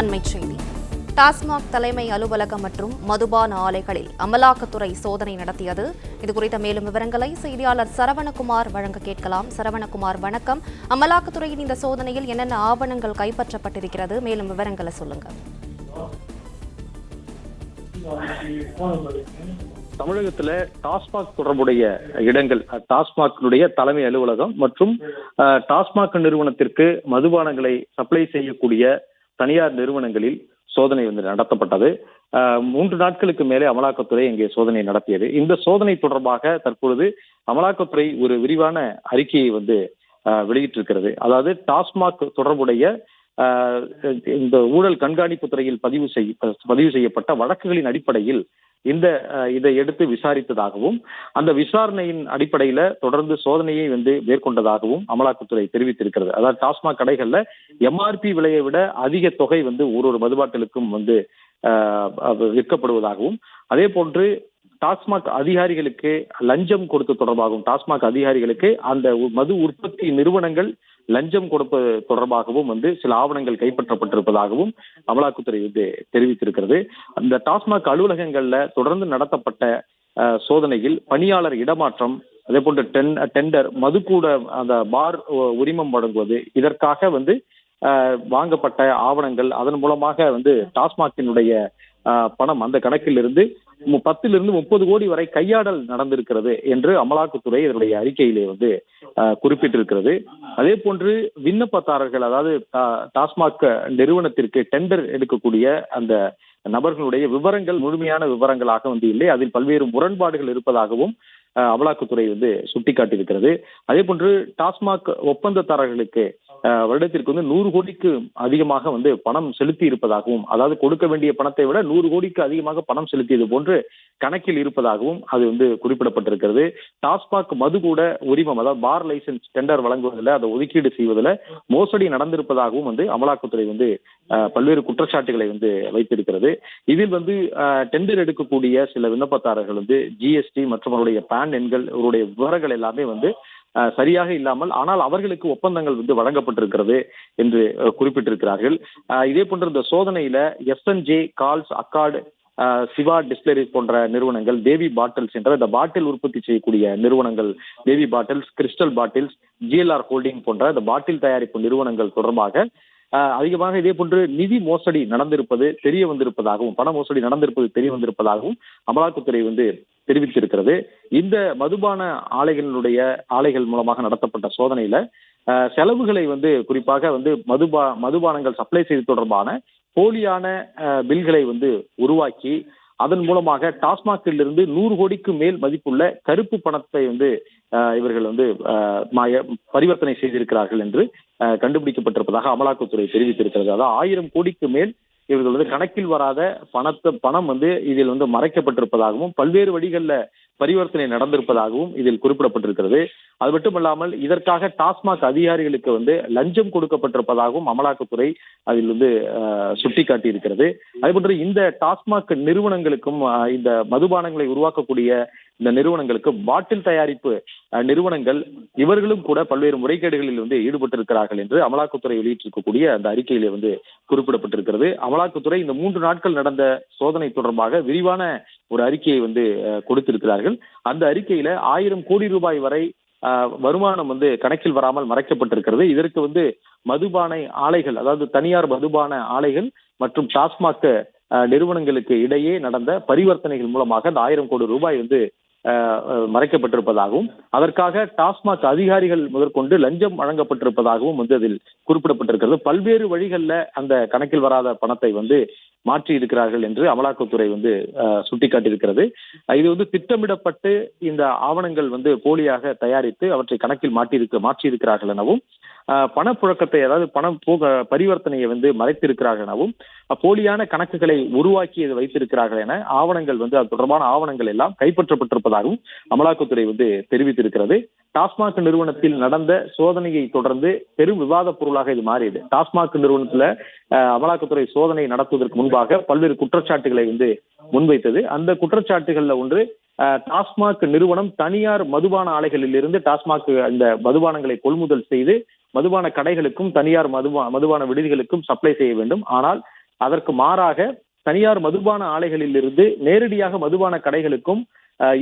அண்மைச் செய்தி. டாஸ்மாக் தலைமை அலுவலகம் மற்றும் மதுபான ஆலைகளில் அமலாக்கத்துறை சோதனை நடத்தியது. இதுகுறித்த மேலும் விவரங்களை செய்தியாளர் சரவணகுமார் வழங்க கேட்கலாம். சரவணகுமார், வணக்கம். அமலாக்கத்துறையின் இந்த சோதனையில் என்னென்ன ஆவணங்கள் கைப்பற்றப்பட்டிருக்கிறது? மேலும் விவரங்களை சொல்லுங்க. தமிழகத்துல டாஸ்மாக் தொடர்புடைய இடங்கள், டாஸ்மாகினுடைய தலைமை அலுவலகம் மற்றும் டாஸ்மாக் நிறுவனத்திற்கு மதுபானங்களை சப்ளை செய்யக்கூடிய தனியார் நிறுவனங்களில் சோதனை நடத்தப்பட்டது. 3 நாட்களுக்கு மேலே அமலாக்கத்துறை இங்கே சோதனை நடத்தியது. இந்த சோதனை தொடர்பாக தற்பொழுது அமலாக்கத்துறை ஒரு விரிவான அறிக்கையை வெளியிட்டிருக்கிறது. அதாவது டாஸ்மாக் தொடர்புடைய இந்த ஊழல் கண்காணிப்பு துறையில் பதிவு செய்யப்பட்ட வழக்குகளின் அடிப்படையில் இதை எடுத்து விசாரித்ததாகவும், அந்த விசாரணையின் அடிப்படையில தொடர்ந்து சோதனையை மேற்கொண்டதாகவும் அமலாக்கத்துறை தெரிவித்திருக்கிறது. அதாவது டாஸ்மாக் கடைகள்ல எம்ஆர்பி விலையை விட அதிக தொகை ஒரு மதுபாட்டிலுக்கும் விற்கப்படுவதாகவும், அதே போன்று டாஸ்மாக் அதிகாரிகளுக்கு லஞ்சம் கொடுத்து தொடர்பாகவும், டாஸ்மாக் அதிகாரிகளுக்கு அந்த மது உற்பத்தி நிறுவனங்கள் லஞ்சம் கொடுப்பது தொடர்பாகவும் சில ஆவணங்கள் கைப்பற்றப்பட்டிருப்பதாகவும் அமலாக்கத்துறை தெரிவித்திருக்கிறது. அந்த டாஸ்மாக் அலுவலகங்கள்ல தொடர்ந்து நடத்தப்பட்ட சோதனையில் பணியாளர் இடமாற்றம், அதே போன்று டெண்டர், மதுக்கூட அந்த பார் உரிமம் வழங்குவது, இதற்காக வாங்கப்பட்ட ஆவணங்கள், அதன் மூலமாக டாஸ்மாகினுடைய பணம் அந்த கணக்கில் இருந்து 10 to 30 கோடி வரை கையாடல் நடந்திருக்கிறது என்று அமலாக்கத்துறை இதனுடைய அறிக்கையிலே குறிப்பிட்டிருக்கிறது. அதே போன்று விண்ணப்பதாரர்கள், அதாவது டாஸ்மாக் நிறுவனத்திற்கு டெண்டர் எடுக்கக்கூடிய அந்த நபர்களுடைய விவரங்கள் முழுமையான விவரங்களாக இல்லை. அதில் பல்வேறு முரண்பாடுகள் இருப்பதாகவும் அமலாக்கத்துறை சுட்டிக்காட்டியிருக்கிறது. அதே போன்று டாஸ்மாக் ஒப்பந்ததாரர்களுக்கு வருடத்திற்கு 100 கோடிக்கு அதிகமாக பணம் செலுத்தி இருப்பதாகவும், அதாவது கொடுக்க வேண்டிய பணத்தை விட 100 கோடிக்கு அதிகமாக பணம் செலுத்தியது போன்று கணக்கில் இருப்பதாகவும் அது குறிப்பிடப்பட்டிருக்கிறது. டாஸ்மாக் மது கூட உரிமம், அதாவது பார் லைசன்ஸ் டெண்டர் வழங்குவதில், அதை ஒதுக்கீடு செய்வதில் மோசடி நடந்திருப்பதாகவும் அமலாக்கத்துறை பல்வேறு குற்றச்சாட்டுகளை வைத்திருக்கிறது. இதில் டெண்டர் எடுக்கக்கூடிய சில விண்ணப்பதாரர்கள் ஜிஎஸ்டி மற்றும் அவருடைய பேன் எண்கள், அவருடைய விவரங்கள் எல்லாமே சரியாக இல்லாமல், ஆனால் அவர்களுக்கு ஒப்பந்தங்கள் வழங்கப்பட்டிருக்கிறது என்று குறிப்பிட்டிருக்கிறார்கள். இதே போன்ற இந்த சோதனையில SNJ, Kals, Accord, Siva distilleries போன்ற நிறுவனங்கள், தேவி பாட்டில்ஸ் என்ற இந்த பாட்டில் உற்பத்தி செய்யக்கூடிய நிறுவனங்கள், தேவி bottles, crystal bottles, GLR holding போன்ற இந்த பாட்டில் தயாரிப்பு நிறுவனங்கள் தொடர்பாக அதிகமாக இதே போன்று நிதி மோசடி நடந்திருப்பது தெரிய வந்திருப்பதாகவும், பண மோசடி நடந்திருப்பது தெரிய வந்திருப்பதாகவும் அமலாக்கத்துறை தெரிவித்திருக்கிறது. இந்த மதுபான ஆலைகள் மூலமாக நடத்தப்பட்ட சோதனையில செலவுகளை குறிப்பாக மதுபானங்கள் சப்ளை செய்து தொடர்பான போலியான பில்களை உருவாக்கி, அதன் மூலமாக டாஸ்மாகில் இருந்து 100 கோடிக்கு மேல் மதிப்புள்ள கருப்பு பணத்தை இவர்கள் பரிவர்த்தனை செய்திருக்கிறார்கள் என்று கண்டுபிடிக்கப்பட்டிருப்பதாக அமலாக்கத்துறை தெரிவித்திருக்கிறது. அதாவது 1000 கோடிக்கு மேல் இவர்கள் கணக்கில் வராத பணம் இதில் மறைக்கப்பட்டிருப்பதாகவும், பல்வேறு வழிகளில் பரிவர்த்தனை நடந்திருப்பதாகவும் இதில் குறிப்பிடப்பட்டிருக்கிறது. அது மட்டுமல்லாமல் இதற்காக டாஸ்மாக் அதிகாரிகளுக்கு லஞ்சம் கொடுக்கப்பட்டிருப்பதாகவும் அமலாக்கத்துறை அதில் சுட்டிக்காட்டி இருக்கிறது. அதேபோன்று இந்த டாஸ்மாக் நிறுவனங்களுக்கும், இந்த மதுபானங்களை உருவாக்கக்கூடிய இந்த நிறுவனங்களுக்கு, பாட்டில் தயாரிப்பு நிறுவனங்கள் இவர்களும் கூட பல்வேறு முறைகேடுகளில் ஈடுபட்டிருக்கிறார்கள் என்று அமலாக்கத்துறை வெளியிட்டிருக்கக்கூடிய அந்த அறிக்கையிலே குறிப்பிடப்பட்டிருக்கிறது. அமலாக்கத்துறை இந்த 3 நாட்கள் நடந்த சோதனை தொடர்பாக விரிவான ஒரு அறிக்கையை கொடுத்திருக்கிறார்கள். அந்த அறிக்கையில 1000 கோடி ரூபாய் வரை வருமானம் கணக்கில் வராமல் மறைக்கப்பட்டிருக்கிறது. இதற்கு மதுபான ஆலைகள், அதாவது தனியார் மதுபான ஆலைகள் மற்றும் டாஸ்மாக் நிறுவனங்களுக்கு இடையே நடந்த பரிவர்த்தனைகள் மூலமாக அந்த 1000 கோடி ரூபாய் மறைக்கப்பட்டிருப்பதாகவும், அதற்காக டாஸ்மாக் அதிகாரிகள் முதற்கொண்டு லஞ்சம் வழங்கப்பட்டிருப்பதாகவும் அதில் குறிப்பிடப்பட்டிருக்கிறது. பல்வேறு வழிகளில் அந்த கணக்கில் வராத பணத்தை மாற்றி இருக்கிறார்கள் என்று அமலாக்கத்துறை சுட்டிக்காட்டியிருக்கிறது. இது திட்டமிடப்பட்டு இந்த ஆவணங்கள் போலியாக தயாரித்து அவற்றை கணக்கில் மாற்றியிருக்கிறார்கள் எனவும், பணப்புழக்கத்தை, அதாவது பரிவர்த்தனையை மறைத்திருக்கிறார்கள் எனவும், போலியான கணக்குகளை உருவாக்கி வைத்திருக்கிறார்கள் என ஆவணங்கள் அது தொடர்பான ஆவணங்கள் எல்லாம் கைப்பற்றப்பட்டிருப்பதாகவும் அமலாக்கத்துறை தெரிவித்திருக்கிறது. டாஸ்மாக் நிறுவனத்தில் நடந்த சோதனையை தொடர்ந்து பெரும் விவாத பொருளாக இது மாறியது. டாஸ்மாக் நிறுவனத்துல அமலாக்கத்துறை சோதனை நடத்துவதற்கு முன்பாக பல்வேறு குற்றச்சாட்டுகளை முன்வைத்தது. அந்த குற்றச்சாட்டுகள்ல ஒன்று, டாஸ்மாக் நிறுவனம் தனியார் மதுபான ஆலைகளில் இருந்து டாஸ்மாக் இந்த மதுபானங்களை கொள்முதல் செய்து மதுபான கடைகளுக்கும் தனியார் மதுபான விடுதிகளுக்கும் சப்ளை செய்ய வேண்டும். ஆனால் அதற்கு மாறாக தனியார் மதுபான ஆலைகளிலிருந்து நேரடியாக மதுபான கடைகளுக்கும்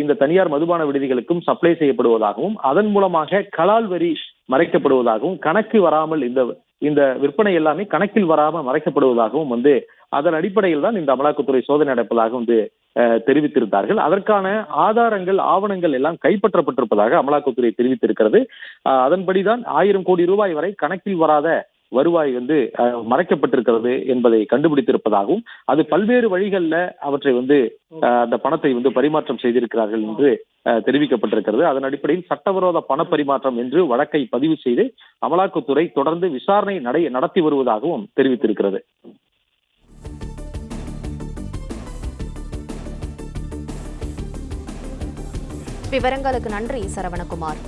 இந்த தனியார் மதுபான விடுதிகளுக்கும் சப்ளை செய்யப்படுவதாகவும் அதன் மூலமாக கலால் வரி மறைக்கப்படுவதாகவும் கணக்கு வராமல் இந்த விற்பனை எல்லாமே கணக்கில் வராமல் மறைக்கப்படுவதாகவும் அதன் அடிப்படையில் தான் இந்த அமலாக்கத்துறை சோதனை நடப்பதாக தெரிவித்திருந்தார்கள். அதற்கான ஆதாரங்கள் ஆவணங்கள் எல்லாம் கைப்பற்றப்பட்டிருப்பதாக அமலாக்கத்துறை தெரிவித்திருக்கிறது. அதன்படிதான் 1000 கோடி ரூபாய் வரை கணக்கில் வராத வருவாய் மறைக்கப்பட்டிருக்கிறது என்பதை கண்டுபிடித்திருப்பதாகவும் அது பல்வேறு வழிகளில் அவற்றை அந்த பணத்தை பரிமாற்றம் செய்திருக்கிறார்கள் என்று தெரிவிக்கப்பட்டிருக்கிறது. அதன் அடிப்படையில் சட்டவிரோத பண பரிமாற்றம் என்று வழக்கை பதிவு செய்து அமலாக்கத்துறை தொடர்ந்து விசாரணை நடத்தி வருவதாகவும் தெரிவித்திருக்கிறது. விவரங்களுக்கு நன்றி சரவணகுமார்.